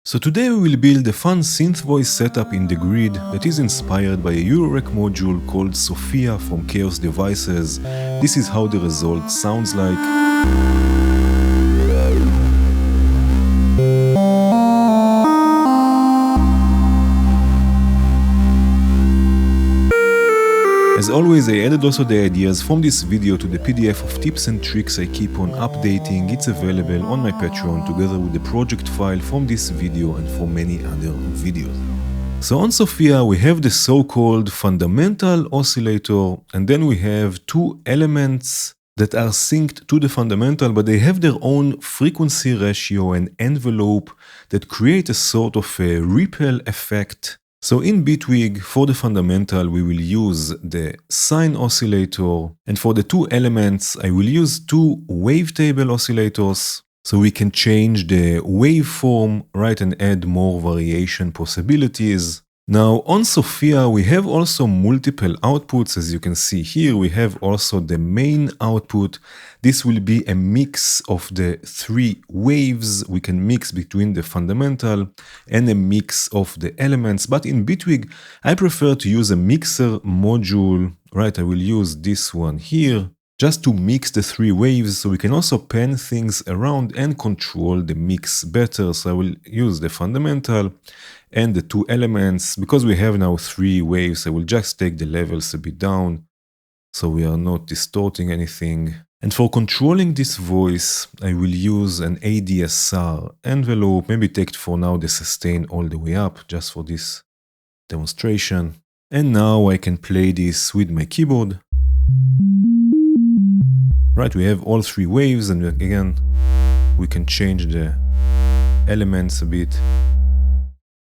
So today we will build a fun synth voice setup in the grid that is inspired by a Eurorack module called Sofia from Chaos Devices. This is how the result sounds like. As always, I added also the ideas from this video to the PDF of tips and tricks I keep on updating. It's available on my Patreon together with the project file from this video and from many other videos. So on Sofia we have the so-called fundamental oscillator, and then we have two elements that are synced to the fundamental, but they have their own frequency ratio and envelope that create a sort of a ripple effect. So in Bitwig, for the fundamental, we will use the sine oscillator, and for the two elements, I will use two wavetable oscillators, so we can change the waveform, right, and add more variation possibilities. Now on Sofia, we have also multiple outputs. As you can see here, we have also the main output. This will be a mix of the three waves. We can mix between the fundamental and a mix of the elements. But in Bitwig, I prefer to use a mixer module, right? I will use this one here just to mix the three waves, so we can also pan things around and control the mix better. So I will use the fundamental and the two elements. Because we have now three waves, I will just take the levels a bit down so we are not distorting anything. And for controlling this voice, I will use an ADSR envelope, maybe take for now the sustain all the way up, just for this demonstration. And now I can play this with my keyboard. Right, we have all three waves, and again, we can change the elements a bit.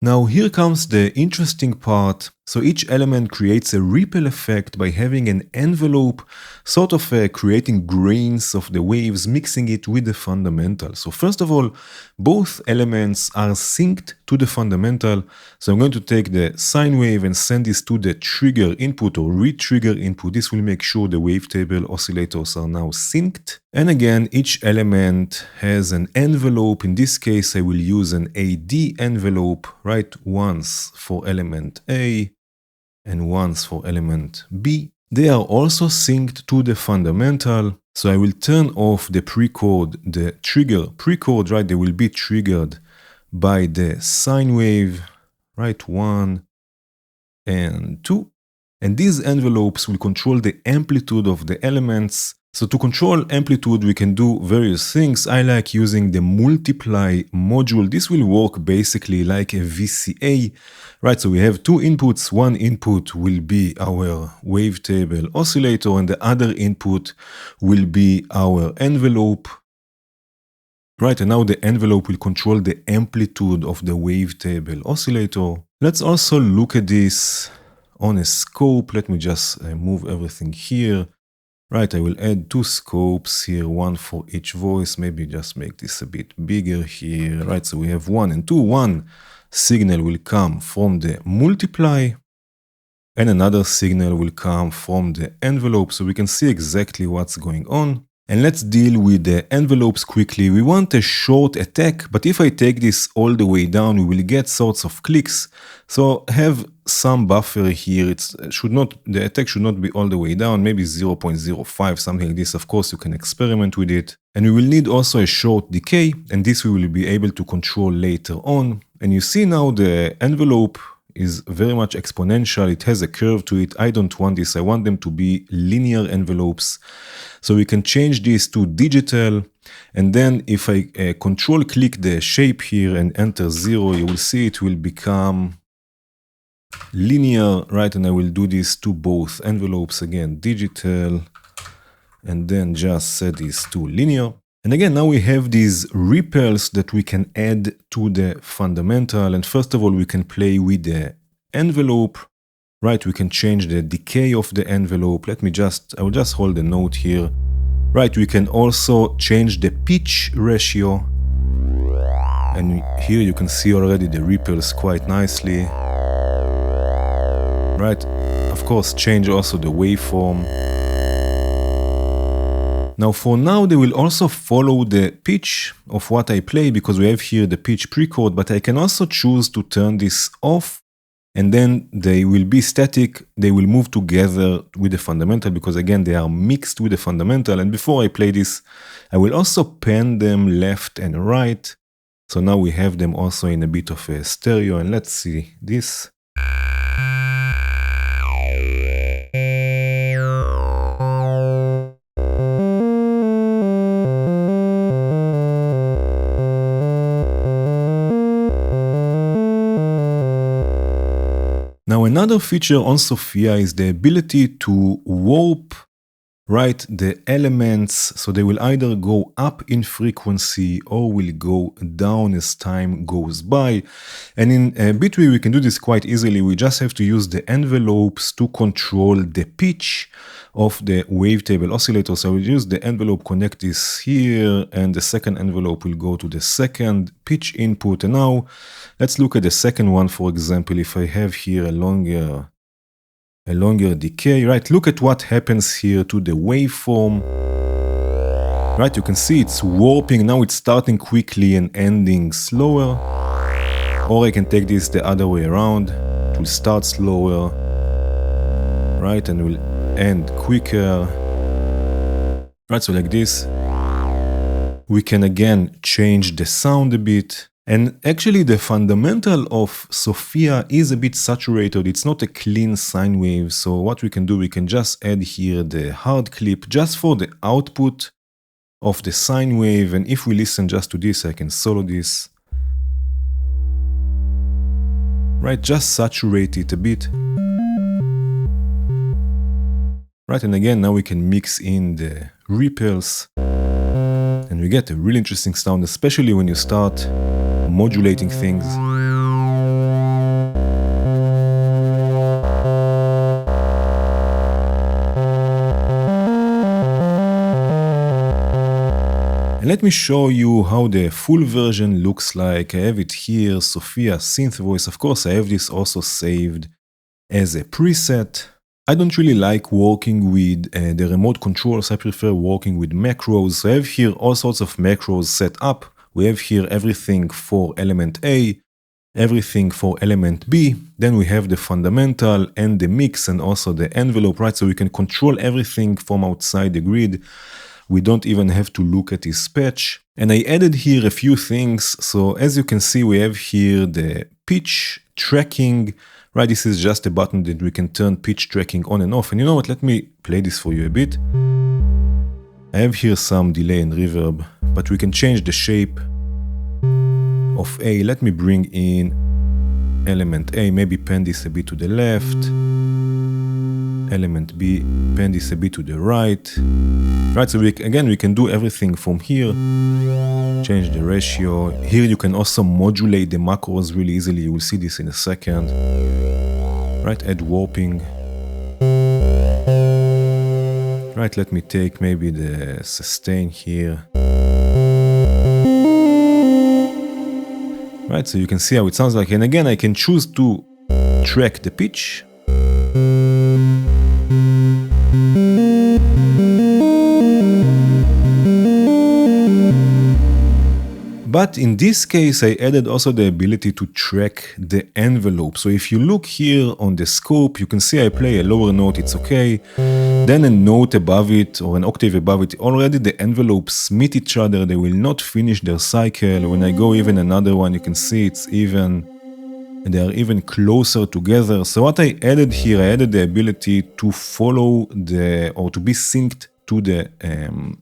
Now here comes the interesting part. So each element creates a ripple effect by having an envelope, sort of creating grains of the waves, mixing it with the fundamental. So first of all, both elements are synced to the fundamental. So I'm going to take the sine wave and send this to the trigger input or re-trigger input. This will make sure the wavetable oscillators are now synced. And again, each element has an envelope. In this case, I will use an AD envelope, right? Once for element A and once for element B. They are also synced to the fundamental. So I will turn off the pre-chord, the trigger pre-chord, right? They will be triggered by the sine wave, right? 1 and 2. And these envelopes will control the amplitude of the elements. So to control amplitude, we can do various things. I like using the multiply module. This will work basically like a VCA, right? So we have two inputs. One input will be our wavetable oscillator, and the other input will be our envelope, right? And now the envelope will control the amplitude of the wavetable oscillator. Let's also look at this on a scope. Let me just move everything here. Right, I will add two scopes here, one for each voice. Maybe just make this a bit bigger here. Right, so we have 1 and 2. One signal will come from the multiply, and another signal will come from the envelope, so we can see exactly what's going on. And let's deal with the envelopes quickly. We want a short attack, but if I take this all the way down, we will get sorts of clicks. So have some buffer here. The attack should not be all the way down, maybe 0.05, something like this. Of course, you can experiment with it. And we will need also a short decay, and this we will be able to control later on. And you see now the envelope is very much exponential. It has a curve to it. I don't want this. I want them to be linear envelopes. So we can change this to digital. And then if I control click the shape here and enter 0, you will see it will become linear, right? And I will do this to both envelopes again, digital, and then just set this to linear. And again, now we have these ripples that we can add to the fundamental. And first of all, we can play with the envelope, right? We can change the decay of the envelope. I will just hold a note here. Right, we can also change the pitch ratio. And here you can see already the ripples quite nicely. Right, of course, change also the waveform. Now for now, they will also follow the pitch of what I play because we have here the pitch pre-chord, but I can also choose to turn this off and then they will be static. They will move together with the fundamental because again, they are mixed with the fundamental. And before I play this, I will also pan them left and right. So now we have them also in a bit of a stereo, and let's see this. Now another feature on Sofia is the ability to warp, right, the elements, so they will either go up in frequency or will go down as time goes by. And in Bitwig we can do this quite easily. We just have to use the envelopes to control the pitch of the wavetable oscillator. So we'll use the envelope, connect this here, and the second envelope will go to the second pitch input. And now let's look at the second one. For example, if I have here a longer decay, right? Look at what happens here to the waveform. Right, you can see it's warping. Now it's starting quickly and ending slower. Or I can take this the other way around. It will start slower, right? And will end quicker. Right, so like this. We can again change the sound a bit. And actually the fundamental of Sofia is a bit saturated. It's not a clean sine wave. So what we can do, we can just add here the hard clip just for the output of the sine wave. And if we listen just to this, I can solo this. Right, just saturate it a bit. Right, and again, now we can mix in the ripples. And we get a really interesting sound, especially when you start modulating things. And let me show you how the full version looks like. I have it here, Sofia synth voice. Of course, I have this also saved as a preset. I don't really like working with the remote controls. I prefer working with macros. So I have here all sorts of macros set up. We have here everything for element A, everything for element B. Then we have the fundamental and the mix and also the envelope, right? So we can control everything from outside the grid. We don't even have to look at this patch. And I added here a few things. So as you can see, we have here the pitch tracking, right? This is just a button that we can turn pitch tracking on and off. And you know what? Let me play this for you a bit. I have here some delay and reverb, but we can change the shape of A. Let me bring in element A, maybe pan this a bit to the left. Element B, pan this a bit to the right. Right, so we can do everything from here. Change the ratio. Here you can also modulate the macros really easily. You will see this in a second. Right, add warping. Right, let me take maybe the sustain here. Right, so you can see how it sounds like. And again, I can choose to track the pitch. But in this case, I added also the ability to track the envelope. So if you look here on the scope, you can see I play a lower note, it's okay. Then a note above it or an octave above it, already the envelopes meet each other. They will not finish their cycle. When I go even another one, you can see they are even closer together. So what I added here, I added the ability to follow or to be synced to the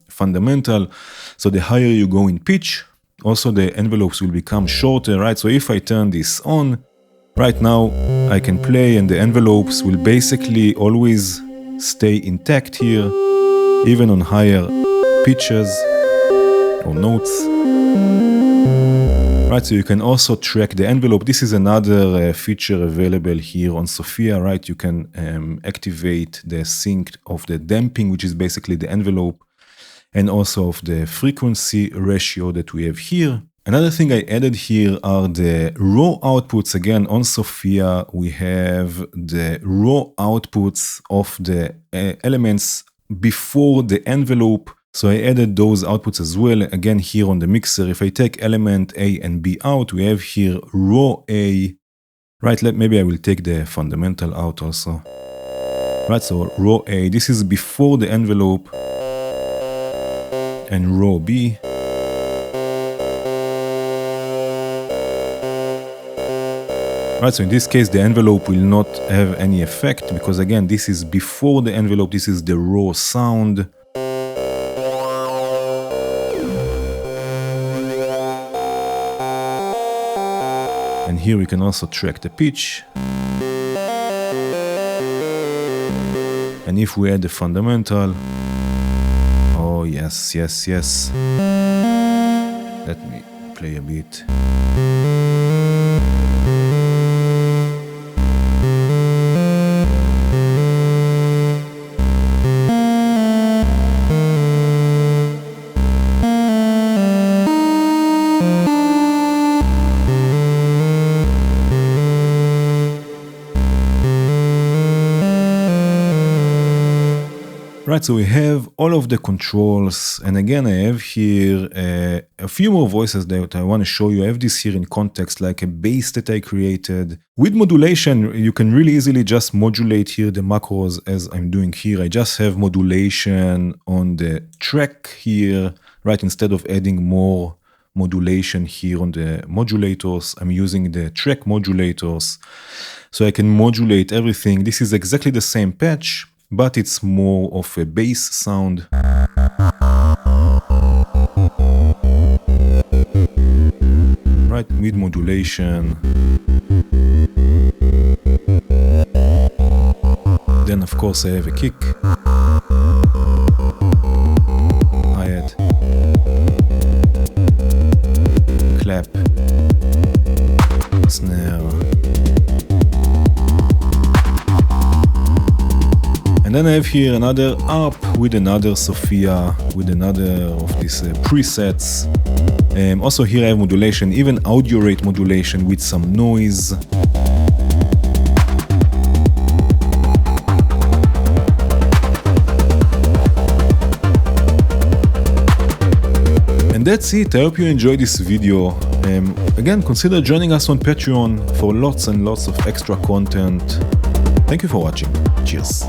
fundamental. So the higher you go in pitch, also the envelopes will become shorter, right? So if I turn this on, right now I can play and the envelopes will basically always stay intact here, even on higher pitches or notes. Right, so you can also track the envelope. This is another feature available here on Sofia, right? You can activate the sync of the damping, which is basically the envelope, and also of the frequency ratio that we have here. Another thing I added here are the raw outputs. Again, on Sofia, we have the raw outputs of the elements before the envelope. So I added those outputs as well. Again, here on the mixer, if I take element A and B out, we have here row A. Right, maybe I will take the fundamental out also. Right, so row A, this is before the envelope, and row B. Right, so in this case, the envelope will not have any effect because again, this is before the envelope, this is the raw sound. And here we can also track the pitch. And if we add the fundamental, oh yes, yes, yes. Let me play a bit. Right, so we have all of the controls, and again I have here a few more voices that I want to show you. I have this here in context, like a bass that I created. With modulation, you can really easily just modulate here the macros as I'm doing here. I just have modulation on the track here, right, instead of adding more modulation here on the modulators. I'm using the track modulators, so I can modulate everything. This is exactly the same patch, but it's more of a bass sound. Right, with modulation. Then of course I have a kick. Hi-hat. Clap. Snare. And then I have here another ARP with another Sofia, with another of these presets. Also here I have modulation, even audio rate modulation with some noise. And that's it. I hope you enjoyed this video. Again, consider joining us on Patreon for lots and lots of extra content. Thank you for watching. Cheers.